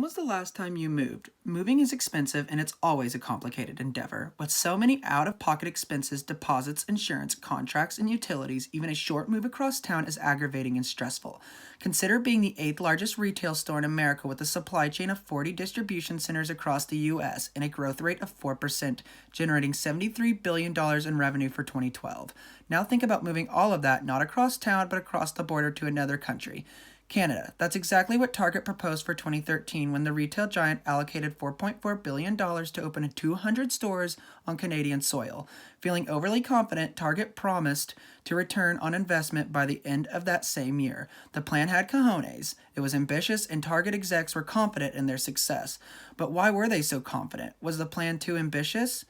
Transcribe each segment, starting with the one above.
was the last time you moved? Moving is expensive and it's always a complicated endeavor. With so many out-of-pocket expenses, deposits, insurance, contracts, and utilities, even a short move across town is aggravating and stressful. Consider being the 8th largest retail store in America with a supply chain of 40 distribution centers across the U.S. and a growth rate of 4%, generating $73 billion in revenue for 2012. Now think about moving all of that not across town but across the border to another country. Canada. That's exactly what Target proposed for 2013 when the retail giant allocated $4.4 billion to open 200 stores on Canadian soil. Feeling overly confident, Target promised to return on investment by the end of that same year. The plan had cojones. It was ambitious, and Target execs were confident in their success. But why were they so confident? Was the plan too ambitious?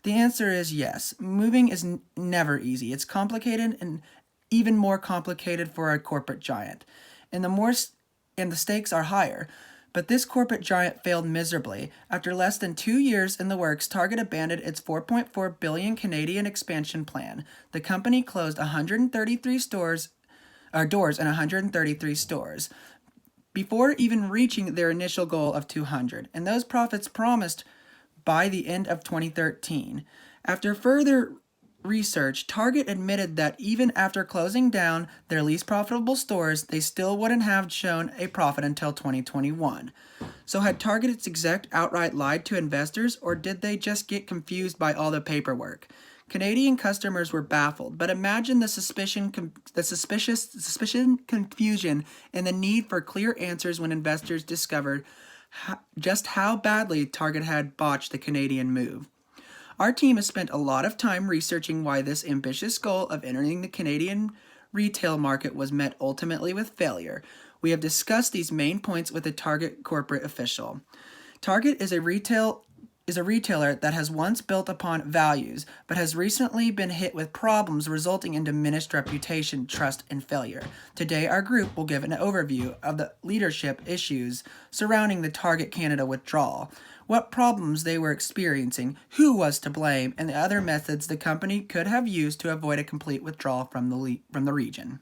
The answer is yes. Moving is never easy. It's complicated and even more complicated for a corporate giant. And the stakes are higher. But this corporate giant failed miserably. After less than 2 years in the works, Target abandoned its 4.4 billion Canadian expansion plan. The company closed 133 doors in 133 stores before even reaching their initial goal of 200. And those profits promised by the end of 2013. After further research, Target admitted that even after closing down their least profitable stores, they still wouldn't have shown a profit until 2021. So had Target's exec outright lied to investors, or did they just get confused by all the paperwork? Canadian customers were baffled, but imagine the suspicion, confusion, and the need for clear answers when investors discovered just how badly Target had botched the Canadian move. Our team has spent a lot of time researching why this ambitious goal of entering the Canadian retail market was met ultimately with failure. We have discussed these main points with a Target corporate official. Target is a retailer that has once built upon values, but has recently been hit with problems resulting in diminished reputation, trust, and failure. Today, our group will give an overview of the leadership issues surrounding the Target Canada withdrawal, what problems they were experiencing, who was to blame, and the other methods the company could have used to avoid a complete withdrawal from the region.